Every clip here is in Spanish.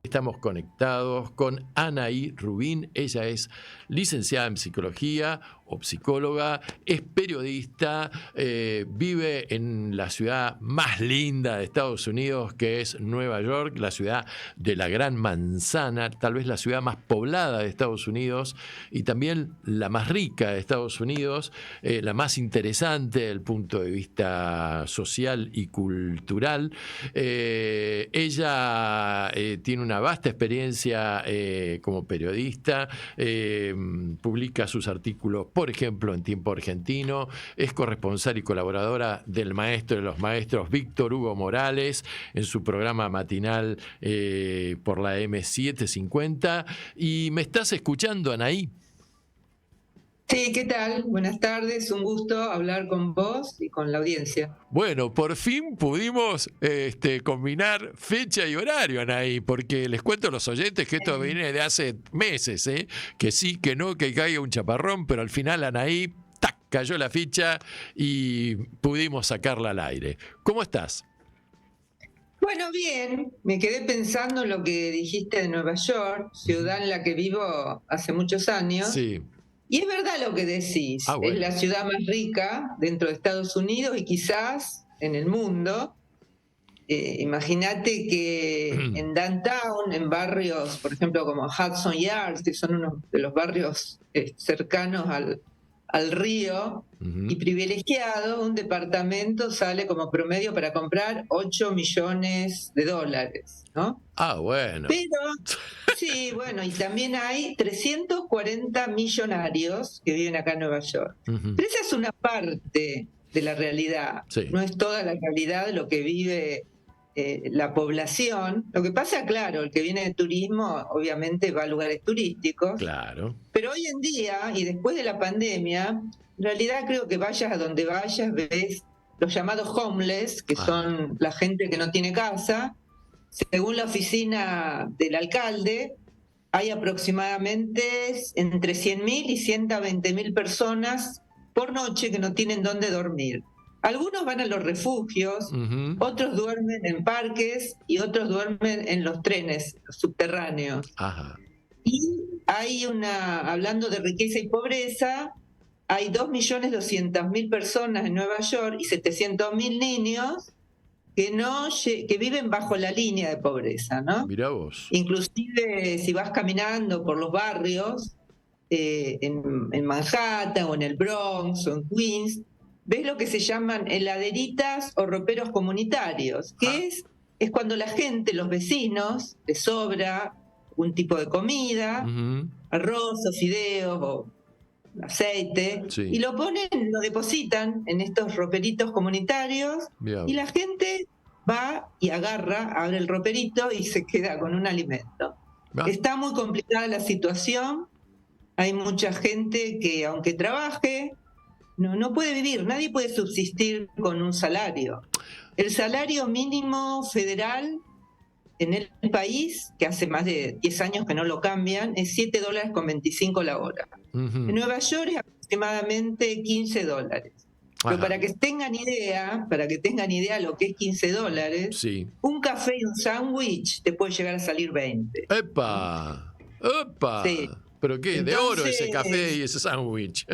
Estamos conectados con Anaí Rubín. Ella es licenciada en psicología o psicóloga, es periodista, vive en la ciudad más linda de Estados Unidos, que es Nueva York, la ciudad de la Gran Manzana, tal vez la ciudad más poblada de Estados Unidos y también la más rica de Estados Unidos, la más interesante desde el punto de vista social y cultural. Ella tiene una vasta experiencia como periodista, publica sus artículos, por ejemplo, en Tiempo Argentino, es corresponsal y colaboradora del maestro de los maestros Víctor Hugo Morales en su programa matinal por la M750. Y me estás escuchando, Anaí. Sí, ¿qué tal? Buenas tardes, un gusto hablar con vos y con la audiencia. Bueno, por fin pudimos combinar fecha y horario, Anaí, porque les cuento a los oyentes que esto viene de hace meses, que sí, que no, que caiga un chaparrón, pero al final, Anaí, ¡tac!, cayó la ficha y pudimos sacarla al aire. ¿Cómo estás? Bueno, bien, me quedé pensando en lo que dijiste de Nueva York, ciudad en la que vivo hace muchos años. Sí. Y es verdad lo que decís, Bueno. Es la ciudad más rica dentro de Estados Unidos y quizás en el mundo. Imagínate que en downtown, en barrios, por ejemplo, como Hudson Yards, que son uno de los barrios cercanos al río y privilegiado, un departamento sale como promedio para comprar $8 millones, ¿no? Ah, bueno. Pero, sí, bueno, y también hay 340 millonarios que viven acá en Nueva York. Pero esa es una parte de la realidad, sí. No es toda la realidad de lo que vive la población. Lo que pasa, claro, el que viene de turismo obviamente va a lugares turísticos. Claro. Pero hoy en día, y después de la pandemia, en realidad creo que vayas a donde vayas, ves los llamados homeless, que son la gente que no tiene casa. Según la oficina del alcalde, hay aproximadamente entre 100.000 y 120.000 personas por noche que no tienen dónde dormir. Algunos van a los refugios, otros duermen en parques y otros duermen en los trenes subterráneos. Ajá. Y hay hablando de riqueza y pobreza, hay 2.200.000 personas en Nueva York y 700.000 niños que viven bajo la línea de pobreza, ¿no? Mirá vos. Inclusive si vas caminando por los barrios, en Manhattan o en el Bronx o en Queens, ves lo que se llaman heladeritas o roperos comunitarios, que es cuando la gente, los vecinos, les sobra un tipo de comida, arroz o fideos o aceite, y lo depositan en estos roperitos comunitarios. Y la gente va y abre el roperito y se queda con un alimento. Está muy complicada la situación, hay mucha gente que aunque trabaje, no puede vivir, nadie puede subsistir con un salario. El salario mínimo federal en el país, que hace más de 10 años que no lo cambian, es $7.25 la hora. En Nueva York es aproximadamente $15. Pero para que tengan idea lo que es $15, un café y un sándwich te puede llegar a salir 20. ¡Epa! ¡Epa! Sí. ¿Pero qué? ¿De oro ese café y ese sándwich?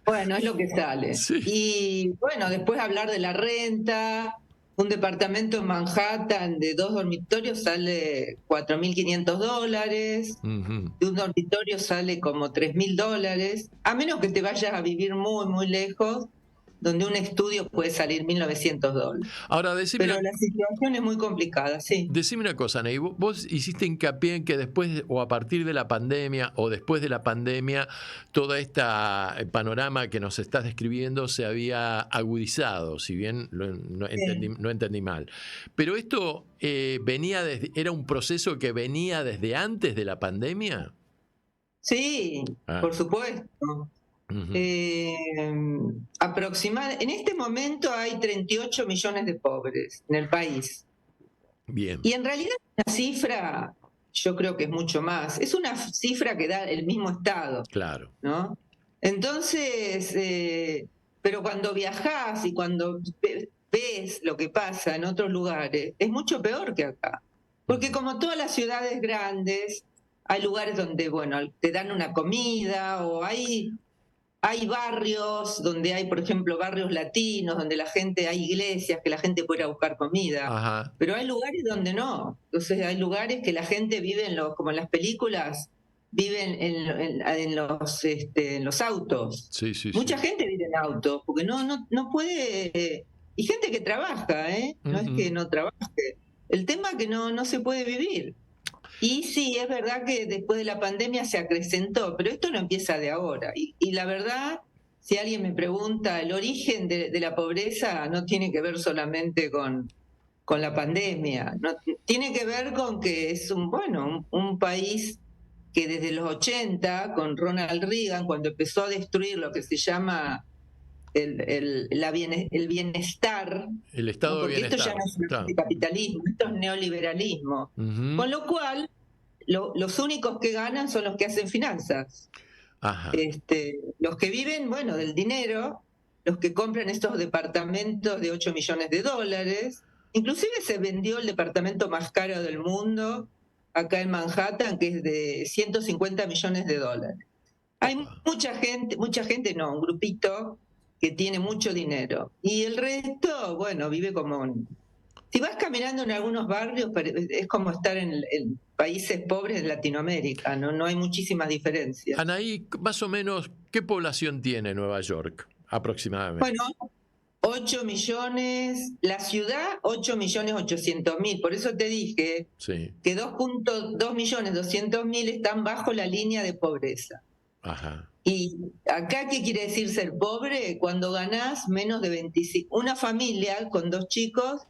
Bueno, es lo que sale. Sí. Y bueno, después hablar de la renta. Un departamento en Manhattan de 2 dormitorios sale $4.500. De un dormitorio sale como $3.000. A menos que te vayas a vivir muy, muy lejos, donde un estudio puede salir $1.900. Ahora, pero la situación es muy complicada, sí. Decime una cosa, Ney, vos hiciste hincapié en que después o a partir de la pandemia o después de la pandemia, toda esta panorama que nos estás describiendo se había agudizado, si bien no entendí mal. Pero esto era un proceso que venía desde antes de la pandemia. Sí, por supuesto. En este momento hay 38 millones de pobres en el país. Bien. Y en realidad la cifra, yo creo que es mucho más. Es una cifra que da el mismo Estado. Claro. ¿No? Entonces, pero cuando viajás y cuando ves lo que pasa en otros lugares, es mucho peor que acá. Porque como todas las ciudades grandes, hay lugares donde, bueno, te dan una comida o hay barrios donde hay, por ejemplo, barrios latinos, donde la gente, hay iglesias que la gente puede ir a buscar comida, Ajá. pero hay lugares donde no. Entonces hay lugares que la gente vive como en las películas, viven en los autos. Sí, sí, sí. Mucha gente vive en autos, porque no puede, y gente que trabaja, ¿eh? No es que no trabaje. El tema es que no se puede vivir. Y sí, es verdad que después de la pandemia se acrecentó, pero esto no empieza de ahora. Y la verdad, si alguien me pregunta, el origen de la pobreza no tiene que ver solamente con la pandemia, no, tiene que ver con que es un país que desde los 80, con Ronald Reagan, cuando empezó a destruir lo que se llama el bienestar, El ¿no? estado de Porque esto ya bienestar. no es Claro. capitalismo, esto es neoliberalismo. Con lo cual, los únicos que ganan son los que hacen finanzas. Ajá. Los que viven, bueno, del dinero, los que compran estos departamentos de 8 millones de dólares. Inclusive se vendió el departamento más caro del mundo, acá en Manhattan, que es de 150 millones de dólares. Hay Opa. mucha gente no, un grupito que tiene mucho dinero. Y el resto, bueno, vive como... Si vas caminando en algunos barrios, es como estar en países pobres de Latinoamérica, no hay muchísimas diferencias. Anaí, más o menos, ¿qué población tiene Nueva York aproximadamente? Bueno, 8 millones, la ciudad 8.800.000, por eso te dije Sí. que 2.200.000 están bajo la línea de pobreza. Ajá. Y acá, ¿qué quiere decir ser pobre? Cuando ganás menos de 25, una familia con 2 chicos,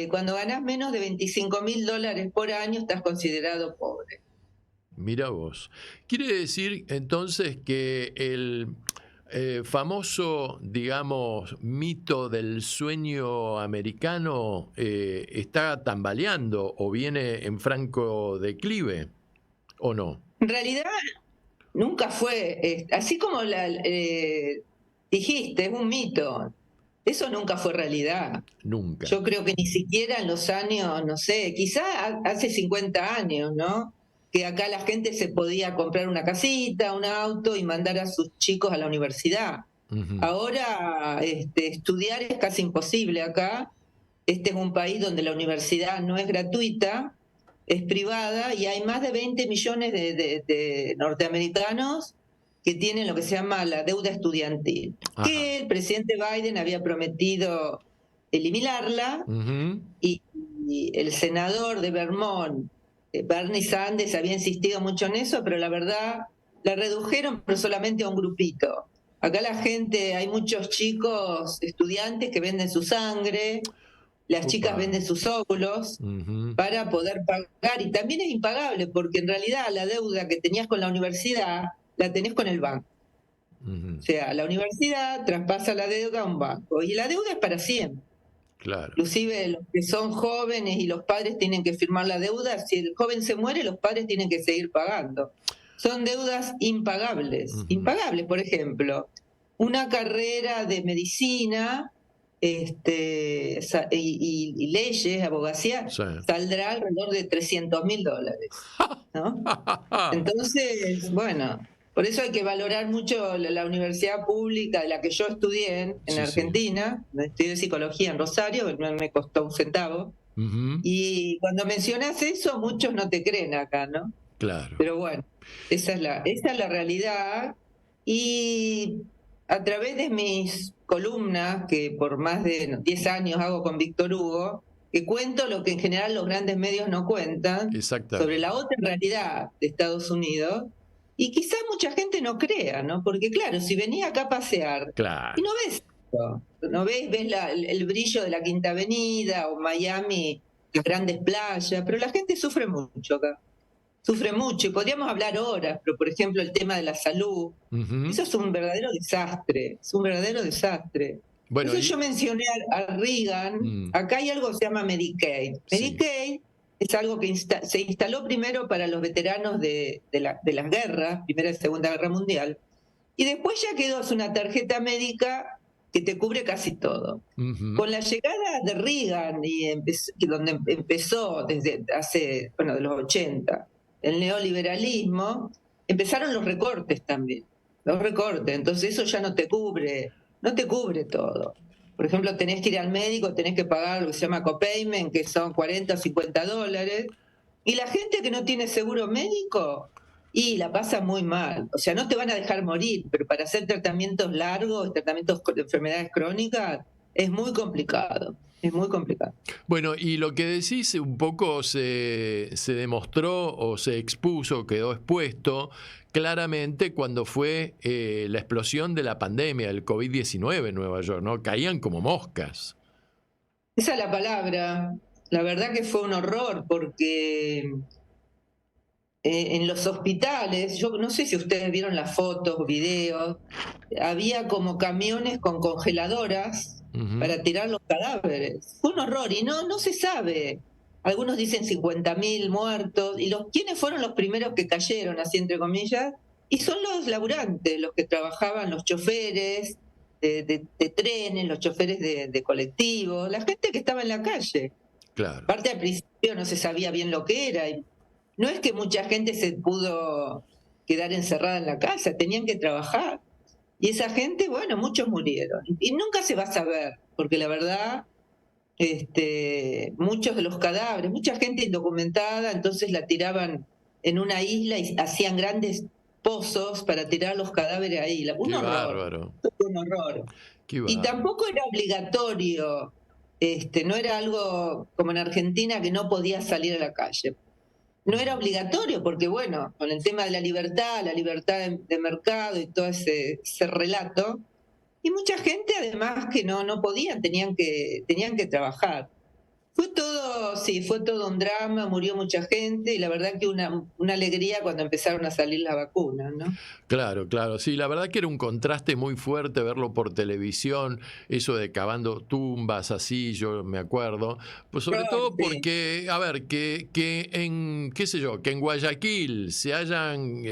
cuando ganás menos de $25.000 por año estás considerado pobre. Mira vos. Quiere decir entonces que el famoso, digamos, mito del sueño americano está tambaleando o viene en franco declive, ¿o no? En realidad, nunca fue, así como dijiste, es un mito. Eso nunca fue realidad. Nunca. Yo creo que ni siquiera en los años, no sé, quizá hace 50 años, ¿no? Que acá la gente se podía comprar una casita, un auto y mandar a sus chicos a la universidad. Ahora estudiar es casi imposible acá. Este es un país donde la universidad no es gratuita, es privada y hay más de 20 millones de norteamericanos que tienen lo que se llama la deuda estudiantil, Ajá. que el presidente Biden había prometido eliminarla y el senador de Vermont, Bernie Sanders, había insistido mucho en eso, pero la verdad la redujeron, pero solamente a un grupito. Acá la gente, hay muchos chicos estudiantes que venden su sangre, las chicas venden sus óvulos para poder pagar, y también es impagable, porque en realidad la deuda que tenías con la universidad la tenés con el banco. O sea, la universidad traspasa la deuda a un banco, y la deuda es para siempre. Claro. Inclusive los que son jóvenes y los padres tienen que firmar la deuda, si el joven se muere, los padres tienen que seguir pagando. Son deudas impagables. Impagables, por ejemplo, una carrera de medicina y leyes, abogacía, Sí. saldrá alrededor de $300.000, ¿no? Entonces, bueno, por eso hay que valorar mucho la universidad pública de la que yo estudié en Argentina. Estudié psicología en Rosario, no me costó un centavo. Y cuando mencionas eso, muchos no te creen acá, ¿no? Claro. Pero bueno, esa es la realidad. Y a través de mis columnas, que por más de 10 años hago con Víctor Hugo, que cuento lo que en general los grandes medios no cuentan, sobre la otra realidad de Estados Unidos, y quizás mucha gente no crea, ¿no? Porque claro, si venís acá a pasear, y no ves esto, ves el brillo de la Quinta Avenida o Miami, las grandes playas, pero la gente sufre mucho acá. Sufre mucho, y podríamos hablar horas, pero por ejemplo el tema de la salud, eso es un verdadero desastre, es un verdadero desastre. Bueno, entonces yo mencioné a Reagan, acá hay algo que se llama Medicaid. Medicaid es algo que se instaló primero para los veteranos de las guerras, Primera y Segunda Guerra Mundial, y después ya quedó, es una tarjeta médica que te cubre casi todo. Ujú. Con la llegada de Reagan, donde empezó desde hace, bueno, de los 80, el neoliberalismo, empezaron los recortes también, los recortes, entonces eso ya no te cubre todo. Por ejemplo, tenés que ir al médico, tenés que pagar lo que se llama copayment, que son 40 o $50, y la gente que no tiene seguro médico, y la pasa muy mal. O sea, no te van a dejar morir, pero para hacer tratamientos largos, tratamientos de enfermedades crónicas, es muy complicado. Es muy complicado. Bueno, y lo que decís un poco se demostró o se expuso, quedó expuesto claramente cuando fue la explosión de la pandemia, del COVID-19 en Nueva York, ¿no? Caían como moscas. Esa es la palabra. La verdad que fue un horror porque en los hospitales, yo no sé si ustedes vieron las fotos, videos, había como camiones con congeladoras Ujú. para tirar los cadáveres. Fue un horror y no se sabe. Algunos dicen 50.000 muertos. ¿Y quiénes fueron los primeros que cayeron, así entre comillas? Y son los laburantes, los que trabajaban, los choferes de trenes, los choferes de colectivos, la gente que estaba en la calle. Claro. Aparte al principio no se sabía bien lo que era. Y no es que mucha gente se pudo quedar encerrada en la casa, tenían que trabajar. Y esa gente, bueno, muchos murieron. Y nunca se va a saber, porque la verdad, muchos de los cadáveres, mucha gente indocumentada, entonces la tiraban en una isla y hacían grandes pozos para tirar los cadáveres ahí. Un Qué horror, bárbaro. un horror. Qué Y bárbaro. tampoco era obligatorio, no era algo como en Argentina que no podía salir a la calle. No era obligatorio porque, bueno, con el tema de la libertad de mercado y todo ese relato, y mucha gente además que no podían, tenían que trabajar. Fue todo, sí, fue todo un drama, murió mucha gente y la verdad que una alegría cuando empezaron a salir las vacunas, ¿no? Claro, claro. Sí, la verdad que era un contraste muy fuerte verlo por televisión, eso de cavando tumbas así, yo me acuerdo. Pues sobre todo Sí. porque, a ver, que en, qué sé yo, que en Guayaquil se hayan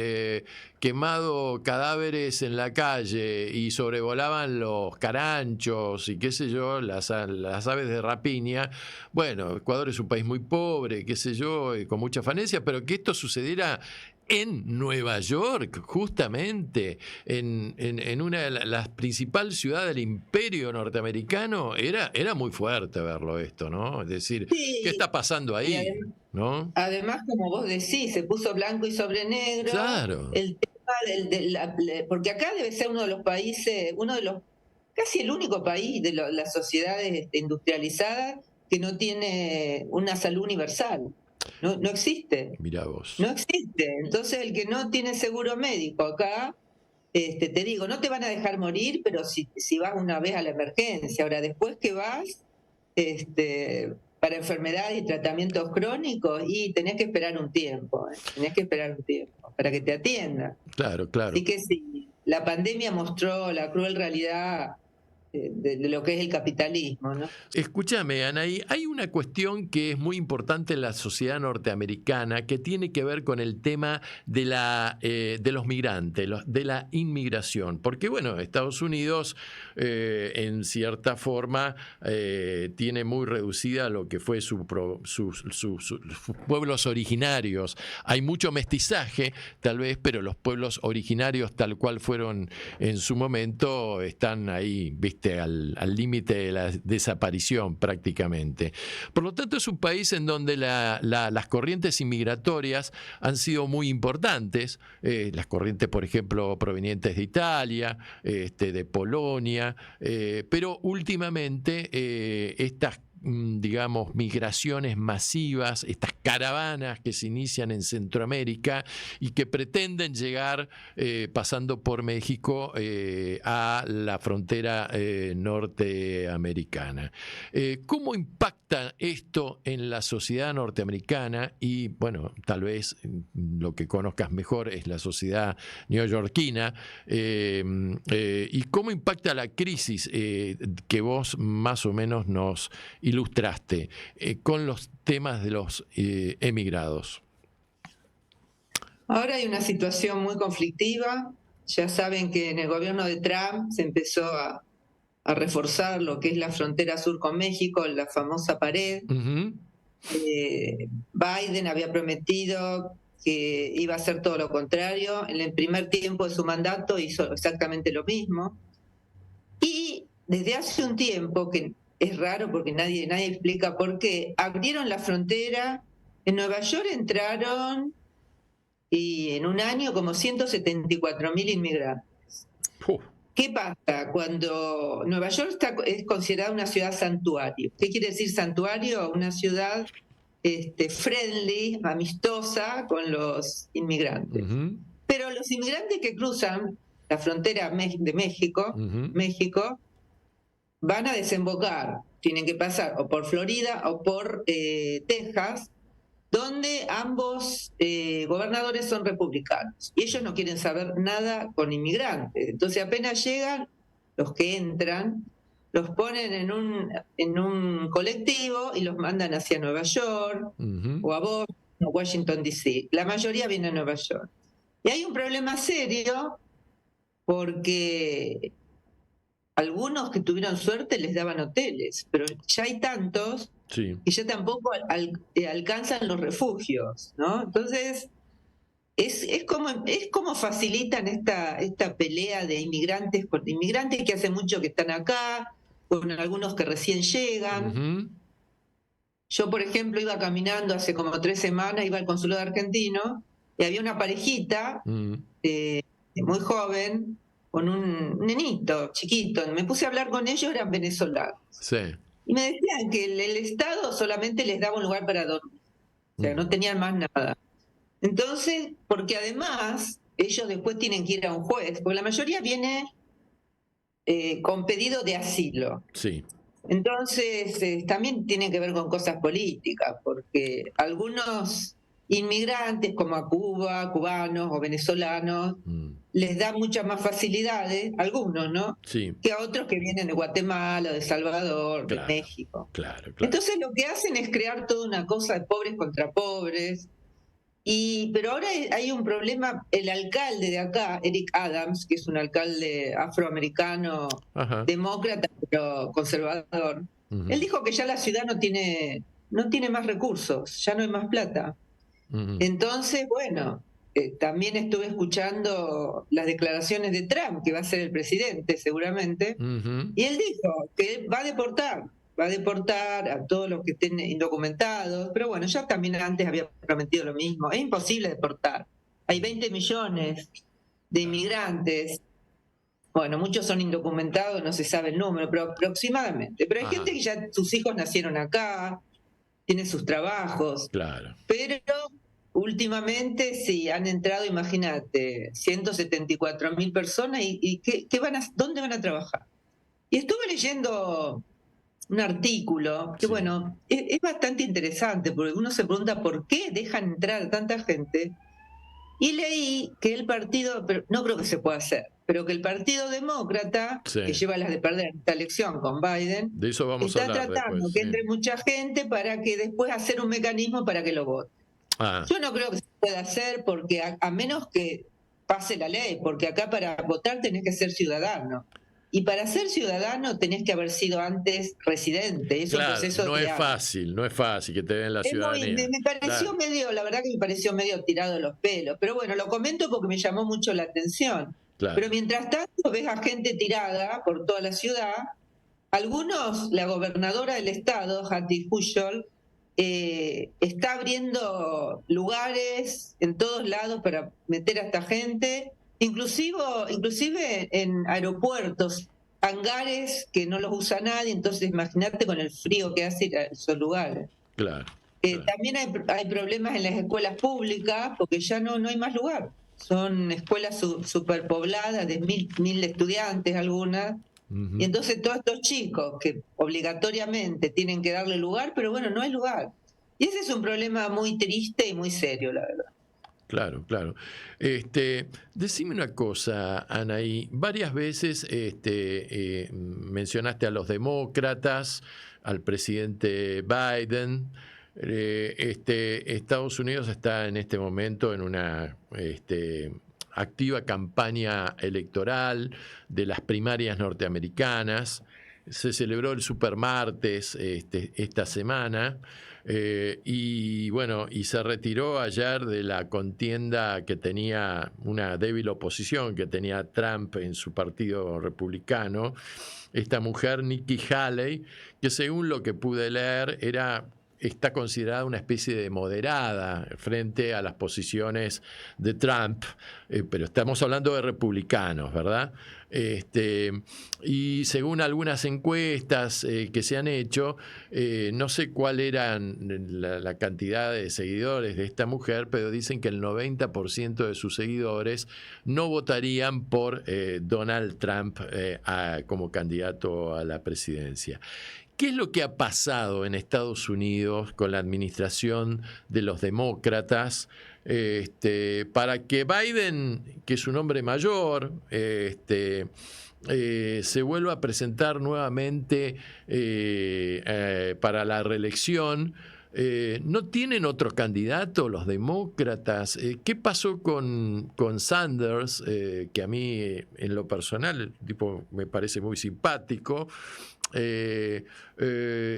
quemado cadáveres en la calle y sobrevolaban los caranchos y qué sé yo, las aves de rapiña. Bueno, Ecuador es un país muy pobre, qué sé yo, y con mucha falencia, pero que esto sucediera en Nueva York, justamente, en una de las principales ciudades del imperio norteamericano, era muy fuerte verlo esto, ¿no? Es decir, ¿qué Sí, está pasando y ahí? ¿No? además, como vos decís, se puso blanco y sobre negro, Claro. el tema porque acá debe ser uno de los países, casi el único país de las sociedades industrializadas que no tiene una salud universal. No existe, Mirá vos. no existe. Entonces, el que no tiene seguro médico acá, te digo, no te van a dejar morir, pero si vas una vez a la emergencia, ahora después que vas, para enfermedades y tratamientos crónicos, y tenés que esperar un tiempo, tenés que esperar un tiempo para que te atiendan. Claro, claro. Así que sí, la pandemia mostró la cruel realidad de lo que es el capitalismo, ¿no? Escúchame, Anaí, hay una cuestión que es muy importante en la sociedad norteamericana que tiene que ver con el tema de los migrantes, de la inmigración. Porque, bueno, Estados Unidos, en cierta forma, tiene muy reducida lo que fue sus pueblos originarios. Hay mucho mestizaje, tal vez, pero los pueblos originarios, tal cual fueron en su momento, están ahí, viste, al límite de la desaparición prácticamente. Por lo tanto, es un país en donde las corrientes inmigratorias han sido muy importantes, las corrientes, por ejemplo, provenientes de Italia, de Polonia, pero últimamente estas digamos, migraciones masivas, estas caravanas que se inician en Centroamérica y que pretenden llegar pasando por México a la frontera norteamericana. ¿Cómo impacta esto en la sociedad norteamericana? Y bueno, tal vez lo que conozcas mejor es la sociedad neoyorquina. ¿Y cómo impacta la crisis que vos más o menos nos ilustraste con los temas de los emigrados? Ahora hay una situación muy conflictiva. Ya saben que en el gobierno de Trump se empezó a reforzar lo que es la frontera sur con México, la famosa pared. Ujú. Biden había prometido que iba a hacer todo lo contrario. En el primer tiempo de su mandato hizo exactamente lo mismo. Y desde hace un tiempo, que es raro porque nadie explica por qué, abrieron la frontera. En Nueva York entraron y en un año como 174.000 inmigrantes. Puh. ¿Qué pasa? Cuando Nueva York es considerada una ciudad santuario. ¿Qué quiere decir santuario? Una ciudad friendly, amistosa con los inmigrantes. Ujú. Pero los inmigrantes que cruzan la frontera de México, Ujú. van a desembocar, tienen que pasar o por Florida o por Texas, donde ambos gobernadores son republicanos y ellos no quieren saber nada con inmigrantes. Entonces apenas llegan, los que entran, los ponen en un colectivo y los mandan hacia Nueva York Ujú. o a Boston o Washington, D.C. La mayoría viene a Nueva York. Y hay un problema serio porque algunos que tuvieron suerte les daban hoteles, pero ya hay tantos Sí. que ya tampoco alcanzan los refugios, ¿no? Entonces, es como facilitan esta pelea de inmigrantes con inmigrantes que hace mucho que están acá, con algunos que recién llegan. Ujú. Yo, por ejemplo, iba caminando hace como 3 semanas, iba al consulado argentino, y había una parejita Mm. muy joven, con un nenito chiquito. Me puse a hablar con ellos, eran venezolanos. Sí. Y me decían que el Estado solamente les daba un lugar para dormir, o sea, no tenían más nada. Entonces, porque además ellos después tienen que ir a un juez, porque la mayoría viene con pedido de asilo. Sí. Entonces, también tiene que ver con cosas políticas, porque algunos inmigrantes, como a Cuba, cubanos o venezolanos, Mm. les da muchas más facilidades, algunos, ¿no? Sí. Que a otros que vienen de Guatemala, de Salvador, de Claro, México. claro, claro. Entonces lo que hacen es crear toda una cosa de pobres contra pobres. Pero ahora hay un problema. El alcalde de acá, Eric Adams, que es un alcalde afroamericano, Ajá. demócrata, pero conservador, él Ujú. dijo que ya la ciudad no tiene más recursos, ya no hay más plata. Ujú. Entonces, bueno, también estuve escuchando las declaraciones de Trump, que va a ser el presidente seguramente, Ujú. y él dijo que va a deportar a todos los que estén indocumentados, pero bueno, ya también antes había prometido lo mismo, es imposible deportar. Hay 20 millones de Claro. inmigrantes, bueno, muchos son indocumentados, no se sabe el número, pero aproximadamente, pero hay Ajá. gente que ya sus hijos nacieron acá, tienen sus trabajos, Claro. pero últimamente sí, han entrado, imagínate, 174.000 personas y ¿dónde van a trabajar? Y estuve leyendo un artículo que, Sí. bueno, es bastante interesante porque uno se pregunta por qué dejan entrar a tanta gente. Y leí que el partido, pero no creo que se pueda hacer, pero que el Partido Demócrata, que Sí. lleva las de perder esta elección con Biden, De eso vamos a está hablar tratando después. que Sí. entre mucha gente para que después hacer un mecanismo para que lo vote. Ah. Yo no creo que se pueda hacer porque a menos que pase la ley, porque acá para votar tenés que ser ciudadano. Y para ser ciudadano tenés que haber sido antes residente, es un Claro, proceso no de es años. fácil, no es fácil que te den la ciudadanía. Me pareció Claro. medio, la verdad que me pareció medio tirado de los pelos, pero bueno, lo comento porque me llamó mucho la atención. Pero Claro. mientras tanto ves a gente tirada por toda la ciudad, algunos, la gobernadora del estado, Hattie Fuchs, está abriendo lugares en todos lados para meter a esta gente, inclusive en aeropuertos, hangares que no los usa nadie, entonces imagínate con el frío que hace ir a esos lugares. Claro. Claro. También hay problemas en las escuelas públicas porque ya no hay más lugar. Son escuelas superpobladas de mil estudiantes algunas, y Ujú. entonces todos estos chicos que obligatoriamente tienen que darle lugar, pero bueno, no hay lugar. Y ese es un problema muy triste y muy serio, la verdad. Claro, claro. Decime una cosa, Anaí. Varias veces mencionaste a los demócratas, al presidente Biden. Estados Unidos está en este momento en una activa campaña electoral de las primarias norteamericanas. se celebró el Supermartes esta semana. Y bueno, y se retiró ayer de la contienda que tenía una débil oposición que tenía Trump en su partido republicano, esta mujer Nikki Haley, que según lo que pude leer está considerada una especie de moderada frente a las posiciones de Trump, pero estamos hablando de republicanos, ¿verdad? Y según algunas encuestas que se han hecho, no sé cuál era la cantidad de seguidores de esta mujer, pero dicen que el 90% de sus seguidores no votarían por Donald Trump como candidato a la presidencia. ¿Qué es lo que ha pasado en Estados Unidos con la administración de los demócratas para que Biden, que es un hombre mayor, se vuelva a presentar nuevamente para la reelección? ¿No tienen otro candidato los demócratas? ¿Qué pasó con Sanders, que a mí en lo personal el tipo me parece muy simpático?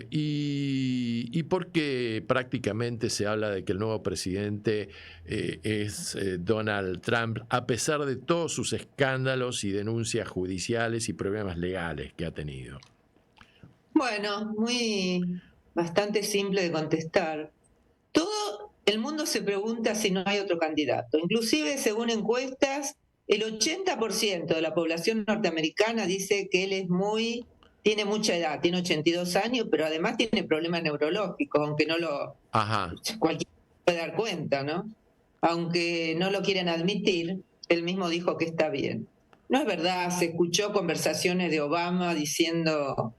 Y porque prácticamente se habla de que el nuevo presidente es Donald Trump, a pesar de todos sus escándalos y denuncias judiciales y problemas legales que ha tenido. Bueno, bastante simple de contestar. Todo el mundo se pregunta si no hay otro candidato. Inclusive, según encuestas, el 80% de la población norteamericana dice que él tiene mucha edad, tiene 82 años, pero además tiene problemas neurológicos, aunque cualquiera puede dar cuenta, ¿no? Aunque no lo quieren admitir, él mismo dijo que está bien. No es verdad, se escuchó conversaciones de Obama diciendo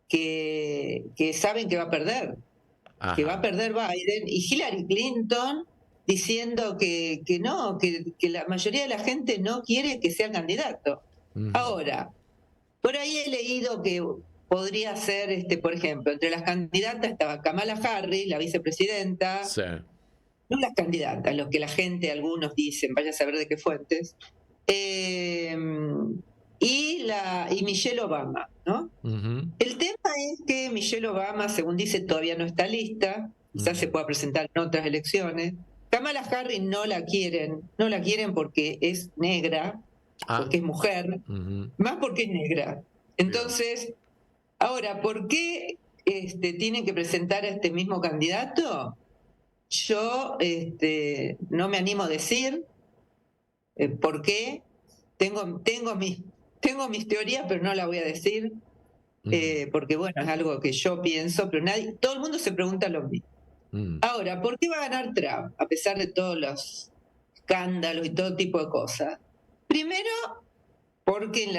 que saben que va a perder, que va a perder Biden, y Hillary Clinton diciendo que no, que la mayoría de la gente no quiere que sea candidato. Ahora, por ahí he leído que podría ser, por ejemplo, entre las candidatas estaba Kamala Harris, la vicepresidenta, sí. No las candidatas, lo que la gente, algunos dicen, vaya a saber de qué fuentes, y Michelle Obama, ¿no? El tema es que Michelle Obama, según dice, todavía no está lista, quizás se pueda presentar en otras elecciones. Kamala Harris no la quieren porque es negra, porque es mujer, más porque es negra. Entonces, ahora, ¿por qué tienen que presentar a este mismo candidato? Yo no me animo a decir por qué. Tengo mis teorías, pero no las voy a decir, porque bueno, es algo que yo pienso, pero todo el mundo se pregunta lo mismo. Ahora, ¿por qué va a ganar Trump, a pesar de todos los escándalos y todo tipo de cosas? Primero, porque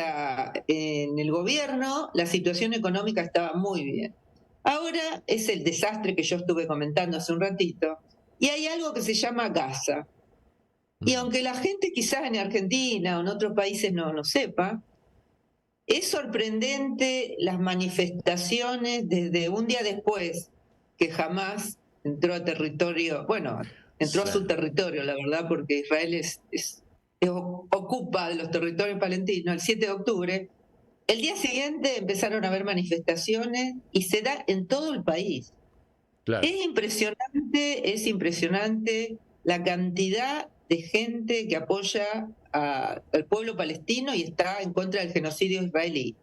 en el gobierno la situación económica estaba muy bien. Ahora es el desastre que yo estuve comentando hace un ratito, y hay algo que se llama Gaza. Y aunque la gente quizás en Argentina o en otros países no sepa, es sorprendente las manifestaciones desde un día después que Hamás entró a territorio, entró a su territorio, la verdad, porque Israel ocupa de los territorios palestinos el 7 de octubre. El día siguiente empezaron a haber manifestaciones y se da en todo el país. Claro. Es impresionante la cantidad de gente que apoya al pueblo palestino y está en contra del genocidio israelí.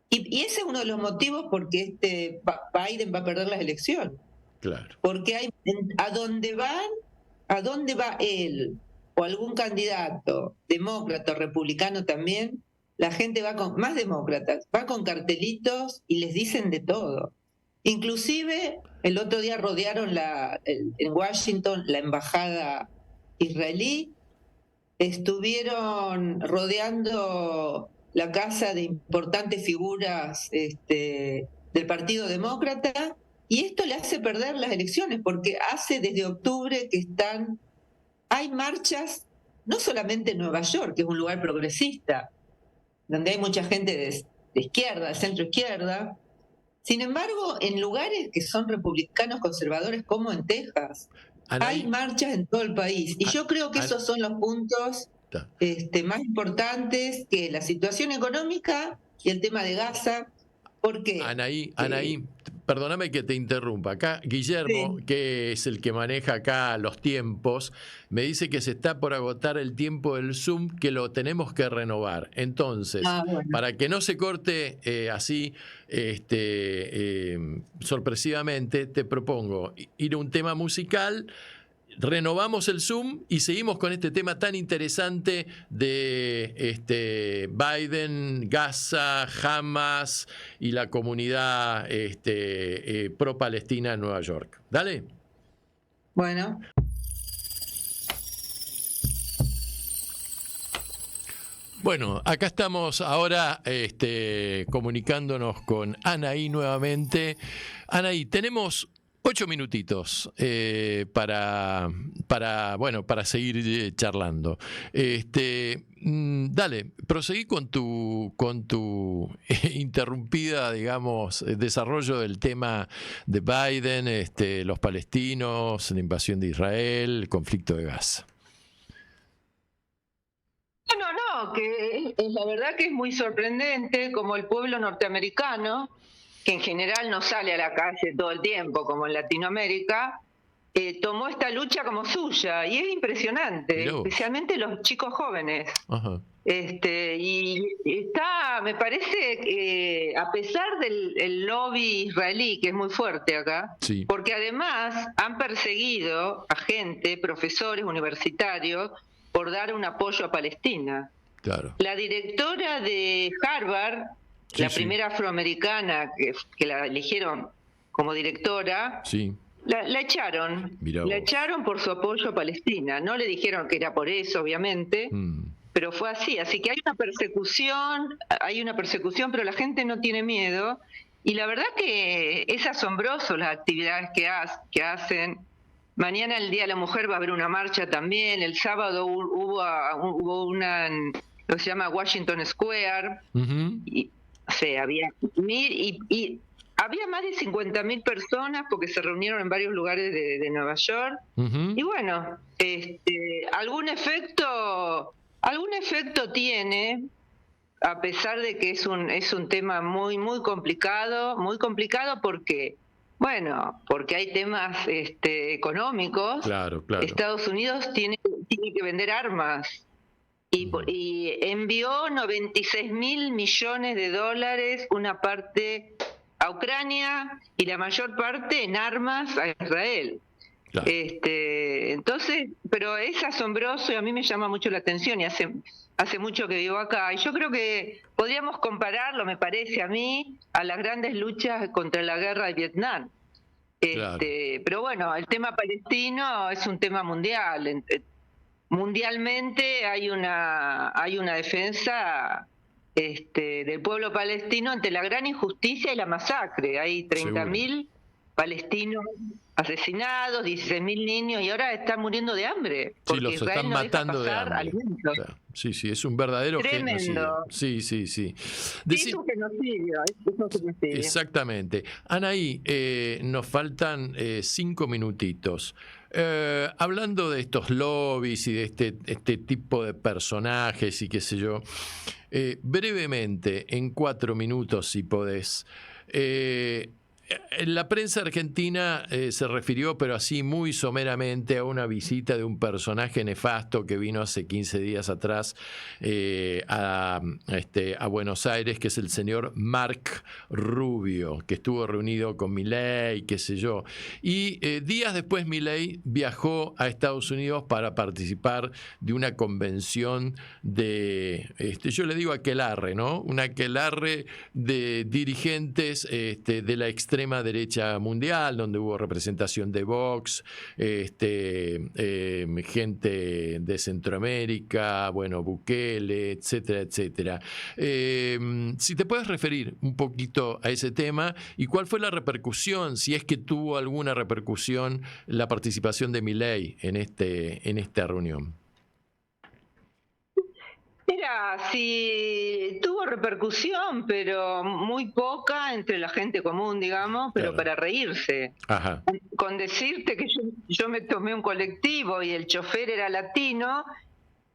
Y ese es uno de los motivos por que Biden va a perder las elecciones. Claro. Porque a dónde va él o algún candidato, demócrata o republicano también, la gente va más demócratas, va con cartelitos y les dicen de todo. Inclusive el otro día rodearon en Washington la embajada israelí, estuvieron rodeando la casa de importantes figuras del Partido Demócrata, y esto le hace perder las elecciones, porque hace desde octubre que hay marchas, no solamente en Nueva York, que es un lugar progresista, donde hay mucha gente de izquierda, de centro izquierda. Sin embargo, en lugares que son republicanos conservadores, como en Texas, hay marchas en todo el país. Y yo creo que esos son los puntos más importantes, que la situación económica y el tema de Gaza. ¿Por qué? Anaí, perdóname que te interrumpa. Acá Guillermo, Sí. que es el que maneja acá los tiempos, me dice que se está por agotar el tiempo del Zoom, que lo tenemos que renovar. Entonces, Bueno. para que no se corte así sorpresivamente, te propongo ir a un tema musical. Renovamos el Zoom y seguimos con este tema tan interesante de Biden, Gaza, Hamas y la comunidad pro-palestina en Nueva York. Dale. Bueno. Bueno, acá estamos ahora comunicándonos con Anaí nuevamente. Anaí, tenemos 8 minutitos para seguir charlando. Dale, proseguí con tu interrumpida, digamos, desarrollo del tema de Biden, los palestinos, la invasión de Israel, el conflicto de Gaza. No, que es la verdad que es muy sorprendente como el pueblo norteamericano, que en general no sale a la calle todo el tiempo, como en Latinoamérica, tomó esta lucha como suya, y es impresionante, especialmente los chicos jóvenes. Ajá. Y está, me parece que a pesar del lobby israelí, que es muy fuerte acá, sí, porque además han perseguido a gente, profesores universitarios, por dar un apoyo a Palestina. Claro. La directora de Harvard, la primera afroamericana que la eligieron como directora, la echaron. La echaron por su apoyo a Palestina. No le dijeron que era por eso, obviamente, pero fue así. Así que hay una persecución, pero la gente no tiene miedo. Y la verdad que es asombroso las actividades que hacen. Mañana, el Día de la Mujer, va a haber una marcha también. El sábado hubo una, lo que se llama Washington Square. Y, o sea, había había más de 50.000 personas porque se reunieron en varios lugares de Nueva York. Y bueno, algún efecto tiene, a pesar de que es un tema muy, muy complicado porque... Bueno, porque hay temas económicos. Claro. Estados Unidos tiene que vender armas y envió 96.000 millones de dólares, una parte a Ucrania y la mayor parte en armas a Israel. Claro. Entonces, pero es asombroso y a mí me llama mucho la atención y hace mucho que vivo acá y yo creo que podríamos compararlo, me parece a mí, a las grandes luchas contra la guerra de Vietnam. Claro. Pero bueno, el tema palestino es un tema mundial. Mundialmente hay una defensa del pueblo palestino ante la gran injusticia y la masacre. Hay 30.000 palestinos asesinados, 16.000 niños, y ahora están muriendo de hambre. Sí, los Israel están matando de hambre. Claro. Sí, es un verdadero genocidio. Sí. Es un genocidio. Exactamente. Anaí, nos faltan 5 minutitos. Hablando de estos lobbies y de este tipo de personajes y qué sé yo, brevemente, en 4 minutos, si podés, la prensa argentina se refirió, pero así muy someramente, a una visita de un personaje nefasto que vino hace 15 días atrás a Buenos Aires, que es el señor Mark Rubio, que estuvo reunido con Milei, qué sé yo. Y días después Milei viajó a Estados Unidos para participar de una convención de, yo le digo aquelarre, ¿no? Un aquelarre de dirigentes de la extrema derecha mundial, donde hubo representación de Vox, gente de Centroamérica, bueno, Bukele, etcétera, etcétera. Si te puedes referir un poquito a ese tema y cuál fue la repercusión, si es que tuvo alguna repercusión la participación de Milei en esta reunión. Mira, sí tuvo repercusión, pero muy poca entre la gente común, digamos, pero claro, para reírse. Ajá. Con decirte que yo me tomé un colectivo y el chofer era latino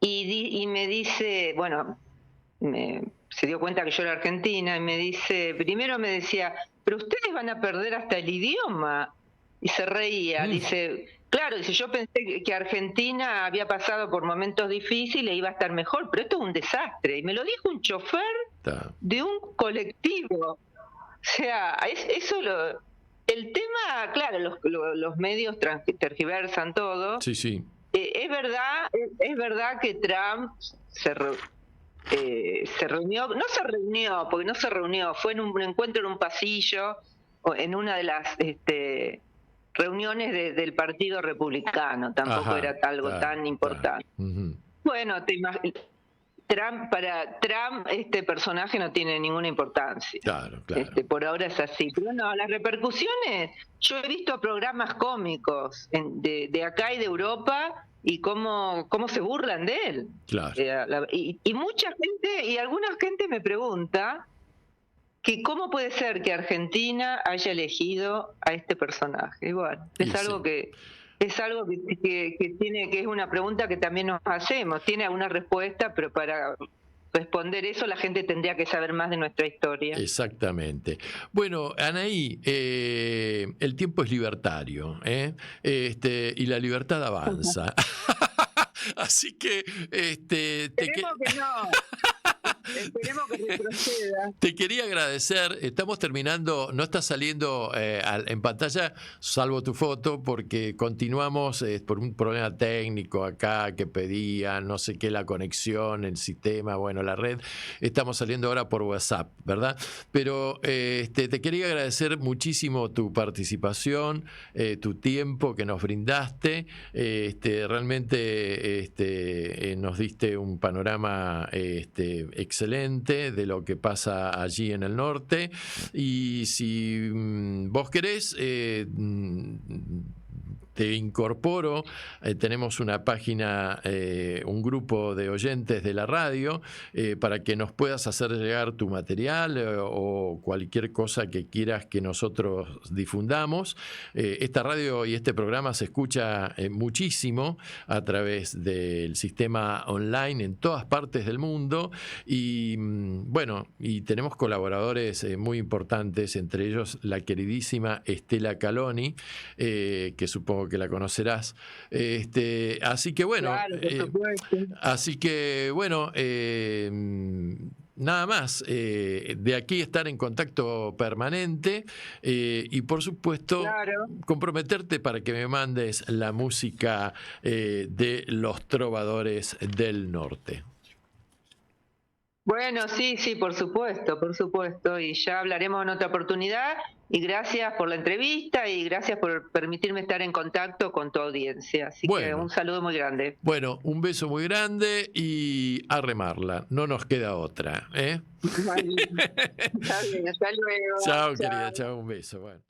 y me dice, bueno, se dio cuenta que yo era argentina y me dice, primero me decía, pero ustedes van a perder hasta el idioma. Y se reía, dice, claro, dice, yo pensé que Argentina había pasado por momentos difíciles y iba a estar mejor, pero esto es un desastre. Y me lo dijo un chofer de un colectivo. O sea, el tema, claro, los medios tergiversan todo. Sí, sí. Es verdad que Trump se reunió, porque no se reunió, fue en un encuentro en un pasillo, o en una de las reuniones del Partido Republicano, tampoco era algo tan importante. Bueno, para Trump este personaje no tiene ninguna importancia. Claro. Por ahora es así. Pero no, las repercusiones, yo he visto programas cómicos de acá y de Europa y cómo se burlan de él. Claro. Y mucha gente, y alguna gente me pregunta que cómo puede ser que Argentina haya elegido a este personaje. Bueno, es algo que tiene, que es una pregunta que también nos hacemos. Tiene alguna respuesta, pero para responder eso la gente tendría que saber más de nuestra historia. Exactamente. Bueno, Anaí, el tiempo es libertario, y la libertad avanza. Así que Esperemos que no. Esperemos que retroceda. Te quería agradecer. Estamos terminando, no está saliendo en pantalla, salvo tu foto, porque continuamos por un problema técnico acá que pedían, no sé qué, la conexión, el sistema, bueno, la red. Estamos saliendo ahora por WhatsApp, ¿verdad? Pero te quería agradecer muchísimo tu participación, tu tiempo que nos brindaste. Realmente nos diste un panorama excelente de lo que pasa allí en el norte, y si vos querés, te incorporo, tenemos una página, un grupo de oyentes de la radio, para que nos puedas hacer llegar tu material o cualquier cosa que quieras que nosotros difundamos. Esta radio y este programa se escucha muchísimo a través del sistema online en todas partes del mundo, y bueno, y tenemos colaboradores muy importantes, entre ellos la queridísima Estela Caloni, que supongo que la conocerás. Así que bueno, nada más, de aquí estar en contacto permanente, y por supuesto comprometerte para que me mandes la música de los trovadores del norte. Bueno, sí, por supuesto, y ya hablaremos en otra oportunidad, y gracias por la entrevista y gracias por permitirme estar en contacto con tu audiencia. Así que un saludo muy grande. Bueno, un beso muy grande y a remarla, no nos queda otra, ¿eh? Está bien, hasta luego. Chao, querida, chao, un beso. Bueno.